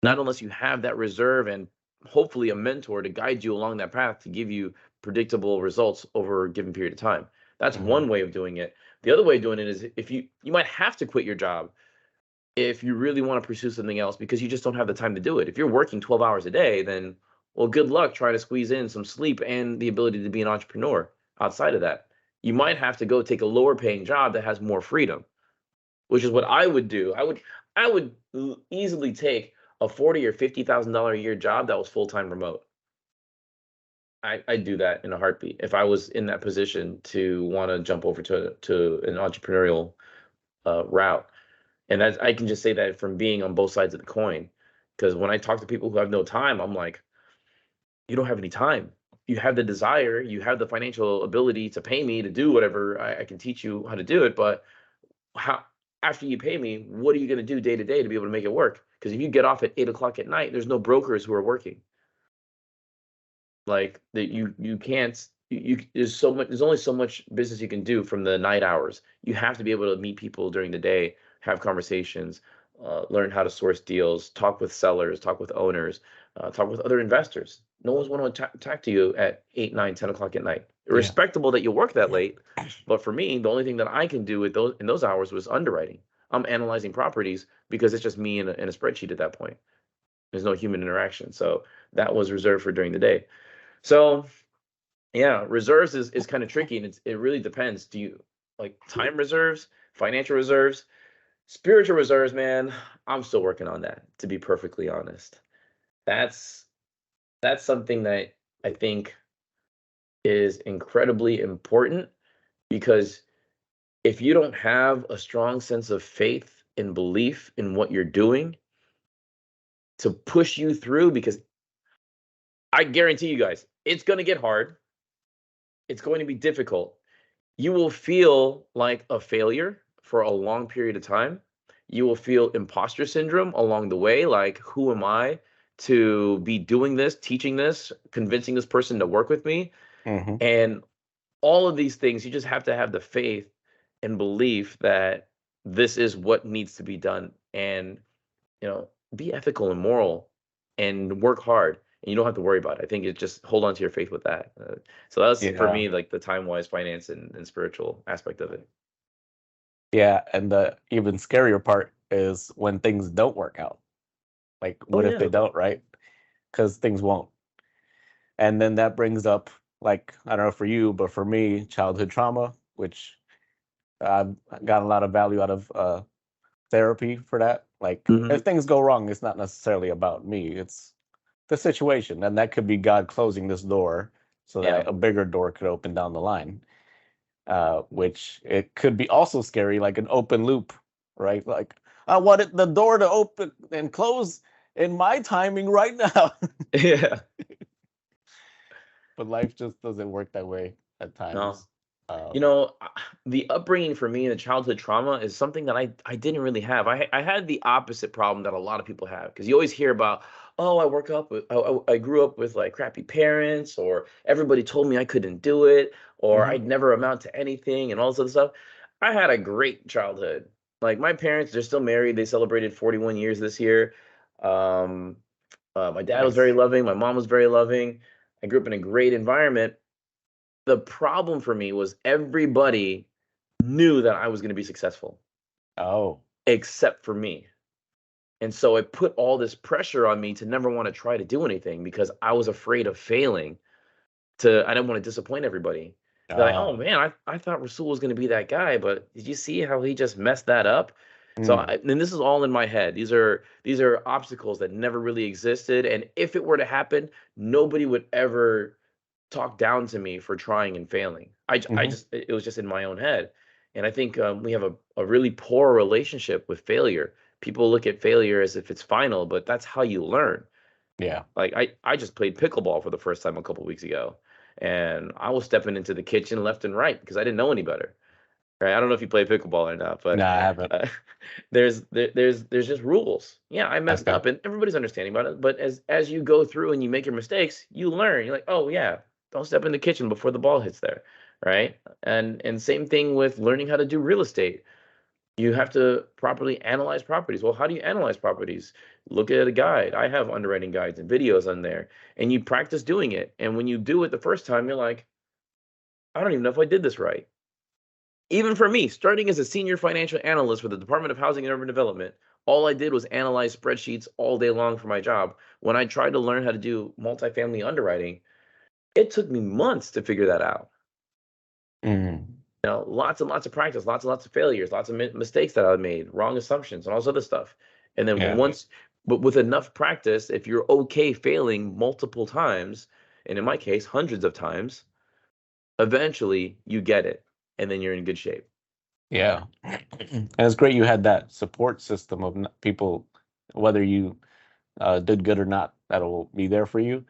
Not unless you have that reserve and hopefully a mentor to guide you along that path to give you predictable results over a given period of time. That's one way of doing it. The other way of doing it is if you might have to quit your job if you really want to pursue something else because you just don't have the time to do it. If you're working 12 hours a day, then well, good luck trying to squeeze in some sleep and the ability to be an entrepreneur outside of that. You might have to go take a lower paying job that has more freedom, which is what I would do. I would easily take a 40 or $50,000 a year job that was full-time remote. I'd do that in a heartbeat if I was in that position to want to jump over to an entrepreneurial route. And that's, I can just say that from being on both sides of the coin. Because when I talk to people who have no time, I'm like, you don't have any time. You have the desire, you have the financial ability to pay me to do whatever I can teach you how to do it. But how, after you pay me, what are you going to do day to day to be able to make it work? Because if you get off at 8 o'clock at night, there's no brokers who are working. Like that, you can't. There's only so much business you can do from the night hours. You have to be able to meet people during the day, have conversations, learn how to source deals, talk with sellers, talk with owners, talk with other investors. No one's going to talk to you at 8, 9, 10 o'clock at night. Respectable that you work that late, but for me, the only thing that I can do with those hours was underwriting. I'm analyzing properties because it's just me in a spreadsheet at that point. There's no human interaction, so that was reserved for during the day. So yeah, reserves is kind of tricky, and it really depends. Do you like time reserves, financial reserves, spiritual reserves? Man, I'm still working on that, to be perfectly honest. That's something that I think is incredibly important because if you don't have a strong sense of faith and belief in what you're doing to push you through, because I guarantee you guys, it's going to get hard. It's going to be difficult. You will feel like a failure for a long period of time. You will feel imposter syndrome along the way. Like, who am I to be doing this, teaching this, convincing this person to work with me? And all of these things, you just have to have the faith and belief that this is what needs to be done. And, be ethical and moral and work hard. And you don't have to worry about it. I think it's just hold on to your faith with that. So that's for me, like the time-wise finance and spiritual aspect of it. Yeah, and the even scarier part is when things don't work out. Like, what if they don't, right? Because things won't. And then that brings up, like, I don't know for you, but for me, childhood trauma, which I've got a lot of value out of therapy for that. Like, if things go wrong, it's not necessarily about me. It's the situation. And that could be God closing this door so that a bigger door could open down the line. Which it could be also scary, like an open loop, right? Like, I wanted the door to open and close in my timing right now. Yeah. But life just doesn't work that way at times. The upbringing for me and the childhood trauma is something that I didn't really have. I had the opposite problem that a lot of people have because you always hear about, oh, I grew up with like crappy parents, or everybody told me I couldn't do it, or I'd never amount to anything, and all this other stuff. I had a great childhood. Like my parents, they're still married. They celebrated 41 years this year. My dad was very loving. My mom was very loving. I grew up in a great environment. The problem for me was everybody knew that I was going to be successful. Oh. Except for me. And so it put all this pressure on me to never want to try to do anything because I was afraid of failing. I didn't want to disappoint everybody. They're like, oh man, I thought Rasool was going to be that guy, but did you see how he just messed that up? So, and this is all in my head. These are obstacles that never really existed. And if it were to happen, nobody would ever talk down to me for trying and failing. It was just in my own head. And I think we have a really poor relationship with failure. People look at failure as if it's final, but that's how you learn. Yeah. Like I just played pickleball for the first time a couple weeks ago. and I was stepping into the kitchen left and right because I didn't know any better. Right? I don't know if you play pickleball or not, but No, I haven't. there's just rules. Yeah, I messed Okay. up, and everybody's understanding about it. But as you go through and you make your mistakes, you learn. You're like, oh yeah, don't step in the kitchen before the ball hits there, right? And same thing with learning how to do real estate. You have to properly analyze properties. Well, how do you analyze properties? Look at a guide. I have underwriting guides and videos on there, and you practice doing it. And when you do it the first time, you're like, I don't even know if I did this right. Even for me, starting as a senior financial analyst for the Department of Housing and Urban Development, all I did was analyze spreadsheets all day long for my job. When I tried to learn how to do multifamily underwriting, it took me months to figure that out. Mm. You know, lots and lots of practice, lots and lots of failures, lots of mistakes that I made, wrong assumptions, and all this other stuff. And then Yeah. but with enough practice, if you're okay failing multiple times, and in my case, hundreds of times, eventually you get it, and then you're in good shape. Yeah. And it's great you had that support system of people, whether you did good or not, that'll be there for you.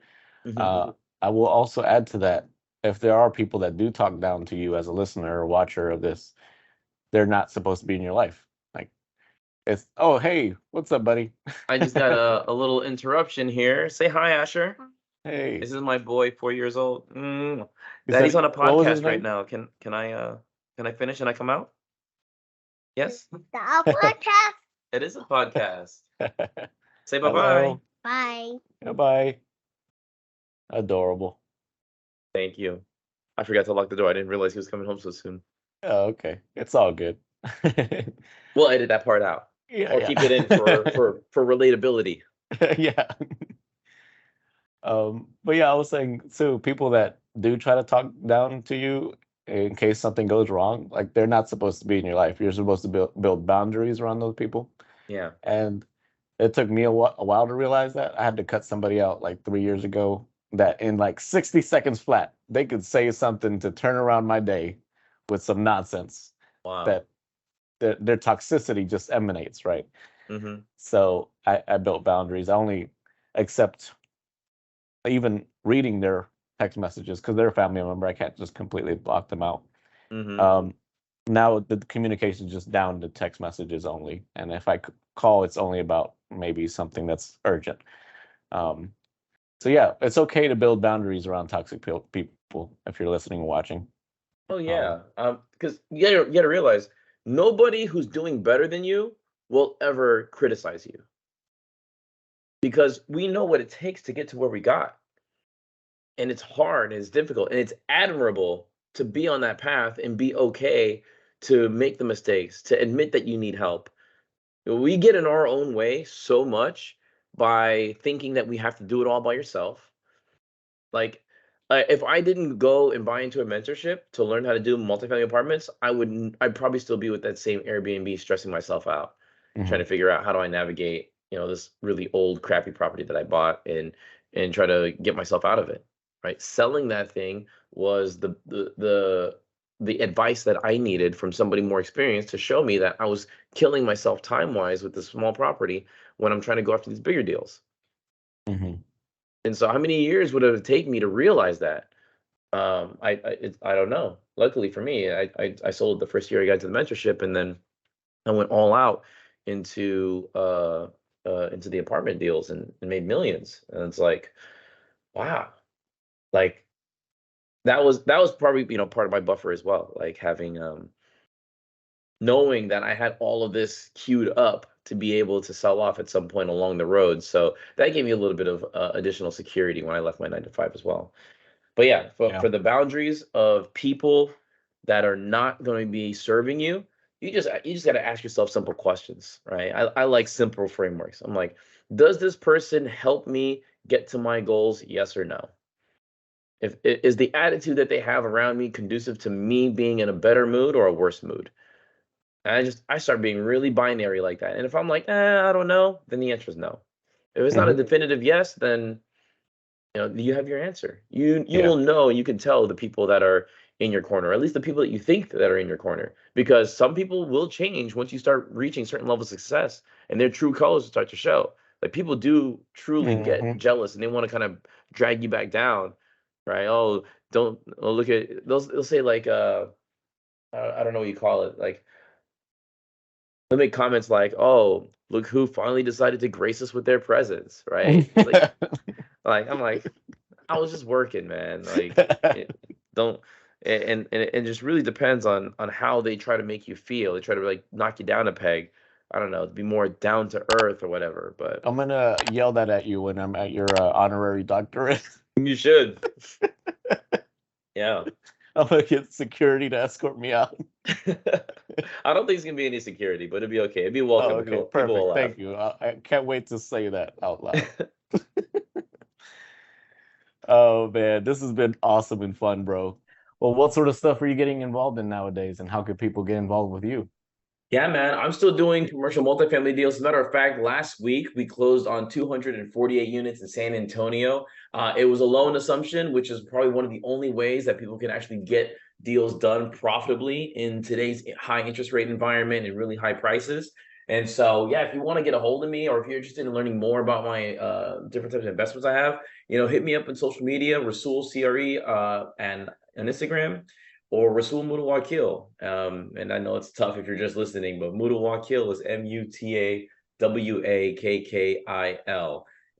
Mhm. I will also add to that, if there are people that do talk down to you as a listener or watcher of this, they're not supposed to be in your life. Like, it's, oh, hey, what's up, buddy? I just got a little interruption here. Say hi, Asher. Hey, This is my boy, 4 years old. he Daddy's said, on a what was his podcast right name? now. Can I finish and I come out? Yes, The podcast. it is a podcast. Say bye bye. Hello. Bye. Goodbye. Adorable. Thank you. I forgot to lock the door. I didn't realize he was coming home so soon. Oh, okay. It's all good. We'll edit that part out, Yeah, or yeah. keep it in for relatability. Yeah. But yeah, I was saying, so people that do try to talk down to you in case something goes wrong, like they're not supposed to be in your life. You're supposed to build boundaries around those people. Yeah. And it took me a while to realize that. I had to cut somebody out like 3 years ago that in like 60 seconds flat, they could say something to turn around my day with some nonsense Wow. that their toxicity just emanates, right? Mm-hmm. So I built boundaries. I only accept even reading their text messages because they're a family member. I can't just completely block them out. Mm-hmm. Now the communication is just down to text messages only, and if I call, it's only about maybe something that's urgent. So yeah, it's okay to build boundaries around toxic people if you're listening and watching. Oh yeah. Because you gotta realize nobody who's doing better than you will ever criticize you, because we know what it takes to get to where we got. And it's hard and it's difficult and it's admirable to be on that path and be okay to make the mistakes, to admit that you need help. We get in our own way so much by thinking that we have to do it all by yourself. Like, if I didn't go and buy into a mentorship to learn how to do multifamily apartments, I'd probably still be with that same Airbnb, stressing myself out, trying to figure out how do I navigate, this really old, crappy property that I bought, and try to get myself out of it. Right? Selling that thing was the advice that I needed from somebody more experienced to show me that I was killing myself time wise with this small property when I'm trying to go after these bigger deals. Mm-hmm. And so, how many years would it take me to realize that? I don't know. Luckily for me, I sold the first year I got to the mentorship, and then I went all out into the apartment deals and made millions. And it's like, wow, like that was probably part of my buffer as well, like having knowing that I had all of this queued up to be able to sell off at some point along the road. So that gave me a little bit of additional security when I left my 9 to 5 as well. But yeah, Yeah. for the boundaries of people that are not going to be serving you, you just got to ask yourself simple questions, right? I like simple frameworks. I'm like, does this person help me get to my goals? Yes or no? Is the attitude that they have around me conducive to me being in a better mood or a worse mood? And I start being really binary like that. And if I'm like, I don't know, then the answer is no. If it's not a Mhm. definitive yes, then you have your answer. You Yeah. will know, you can tell the people that are in your corner, or at least the people that you think that are in your corner, because some people will change once you start reaching certain levels of success and their true colors start to show. Like, people do truly get Mhm. jealous and they want to kind of drag you back down. right? Oh, don't look at they'll say like I don't know what you call it. Like they'll make comments like, "Oh, look who finally decided to grace us with their presence," right? It's like I'm like, I was just working, man. Like, don't and it just really depends on how they try to make you feel. They try to like knock you down a peg. I don't know, to be more down to earth or whatever. But I'm gonna yell that at you when I'm at your honorary doctorate. you should, yeah. I'm gonna get security to escort me out. I don't think it's gonna be any security, but it'd be okay. It'd be Oh, welcome. okay, People will perfect. laugh. Thank you. I can't wait to say that out loud. Oh man, this has been awesome and fun, bro. Well, what sort of stuff are you getting involved in nowadays, and how could people get involved with you? Yeah, man, I'm still doing commercial multifamily deals. As a matter of fact, last week we closed on 248 units in San Antonio. It was a loan assumption, which is probably one of the only ways that people can actually get deals done profitably in today's high interest rate environment and really high prices. And so, yeah, if you want to get a hold of me or if you're interested in learning more about my different types of investments I have, hit me up on social media, Rasool CRE, and on Instagram or Rasool Mutawakkil. And I know it's tough if you're just listening, but Mutawakkil is Mutawakkil.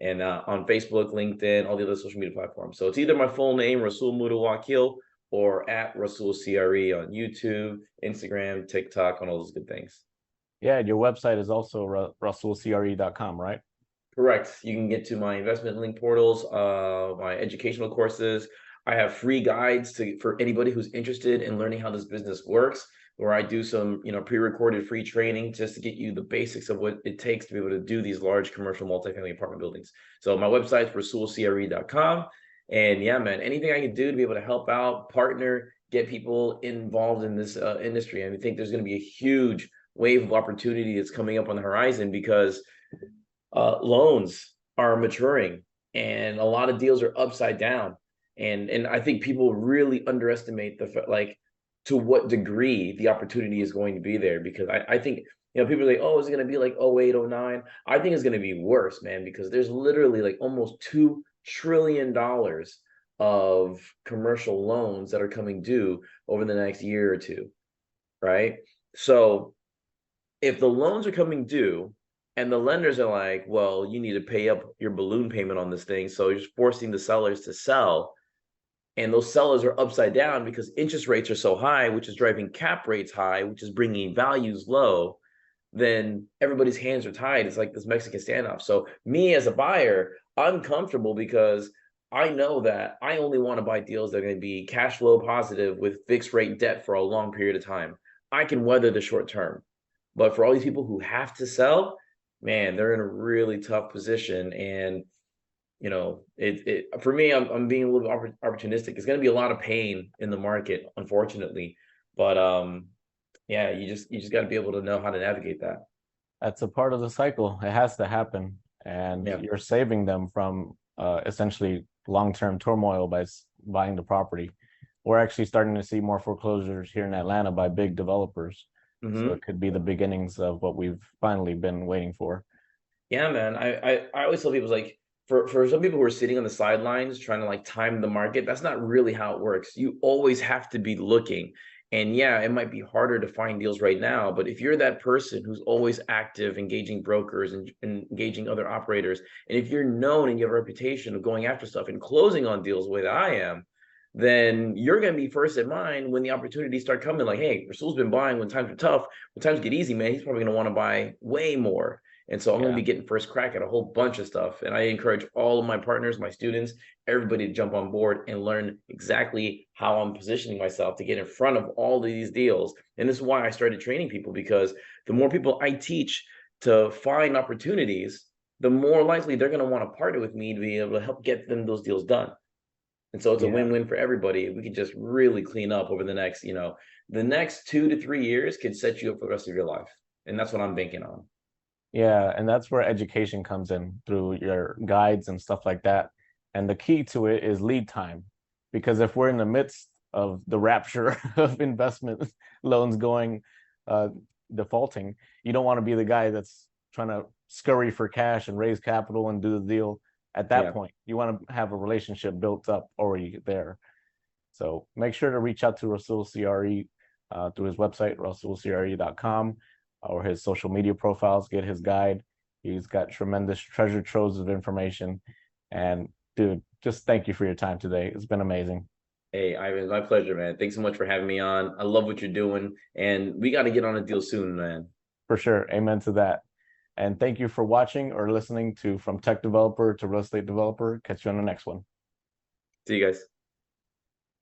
And on Facebook, LinkedIn, all the other social media platforms. So it's either my full name, Rasool Mutawakkil, or at Rasool CRE on YouTube, Instagram, TikTok, on all those good things. Yeah, your website is also rasoolcre.com, right? Correct. You can get to my investment link portals, my educational courses. I have free guides for anybody who's interested in learning how this business works, where I do some, pre-recorded free training just to get you the basics of what it takes to be able to do these large commercial multifamily apartment buildings. So my website is rasoolcre.com. And yeah, man, anything I can do to be able to help out, partner, get people involved in this industry. And I think there's going to be a huge wave of opportunity that's coming up on the horizon because loans are maturing and a lot of deals are upside down. And I think people really underestimate like to what degree the opportunity is going to be there because I think people are like, oh, is it going to be like 08, 09? I think it's going to be worse, man, because there's literally like almost $2 trillion of commercial loans that are coming due over the next year or two, right? So if the loans are coming due and the lenders are like, well, you need to pay up your balloon payment on this thing. So you're just forcing the sellers to sell. And those sellers are upside down because interest rates are so high, which is driving cap rates high, which is bringing values low. Then everybody's hands are tied. It's like this Mexican standoff. So me as a buyer, I'm comfortable because I know that I only want to buy deals that are going to be cash flow positive with fixed rate debt for a long period of time. I can weather the short term. But for all these people who have to sell, man, they're in a really tough position. And it for me, I'm being a little bit opportunistic. It's going to be a lot of pain in the market, unfortunately. But yeah, you just got to be able to know how to navigate that. That's a part of the cycle. It has to happen. And Yeah. you're saving them from essentially long-term turmoil by buying the property. We're actually starting to see more foreclosures here in Atlanta by big developers. So Hmm. it could be the beginnings of what we've finally been waiting for. Yeah, man. I always tell people like for some people who are sitting on the sidelines trying to like time the market, that's not really how it works. You always have to be looking. And yeah, it might be harder to find deals right now, but if you're that person who's always active, engaging brokers and engaging other operators, and if you're known and you have a reputation of going after stuff and closing on deals the way that I am, then you're going to be first in mind when the opportunities start coming. Like, hey, Rasul's been buying when times are tough. When times get easy, man, he's probably going to want to buy way more. And so I'm going to Yeah. be getting first crack at a whole bunch of stuff. And I encourage all of my partners, my students, everybody to jump on board and learn exactly how I'm positioning myself to get in front of all of these deals. And this is why I started training people, because the more people I teach to find opportunities, the more likely they're going to want to partner with me to be able to help get them those deals done. And so it's a Yeah. win-win for everybody. We could just really clean up over the next 2 to 3 years could set you up for the rest of your life. And that's what I'm banking on. Yeah, and that's where education comes in through your guides and stuff like that. And the key to it is lead time. Because if we're in the midst of the rapture of investment loans going uh, defaulting, you don't want to be the guy that's trying to scurry for cash and raise capital and do the deal At that point, you want to have a relationship built up already there. So make sure to reach out to Rasool CRE through his website, rasoolcre.com, or his social media profiles. Get his guide. He's got tremendous treasure troves of information. And dude, just thank you for your time today. It's been amazing. Hey, Ivan, my pleasure, man. Thanks so much for having me on. I love what you're doing, and we got to get on a deal soon, man. For sure. Amen to that. And thank you for watching or listening to From Tech Developer to Real Estate Developer. Catch you on the next one. See you guys.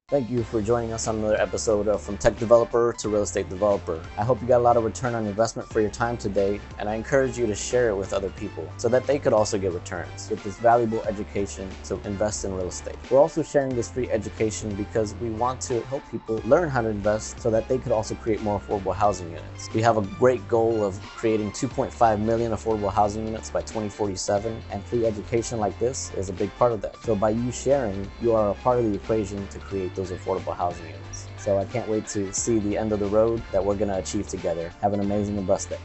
Thank you for joining us on another episode of From Tech Developer to Real Estate Developer. I hope you got a lot of return on investment for your time today, and I encourage you to share it with other people so that they could also get returns with this valuable education to invest in real estate. We're also sharing this free education because we want to help people learn how to invest so that they could also create more affordable housing units. We have a great goal of creating 2.5 million affordable housing units by 2047, and free education like this is a big part of that. So by you sharing, you are a part of the equation to create those affordable housing units. So I can't wait to see the end of the road that we're going to achieve together. Have an amazing and blessed day.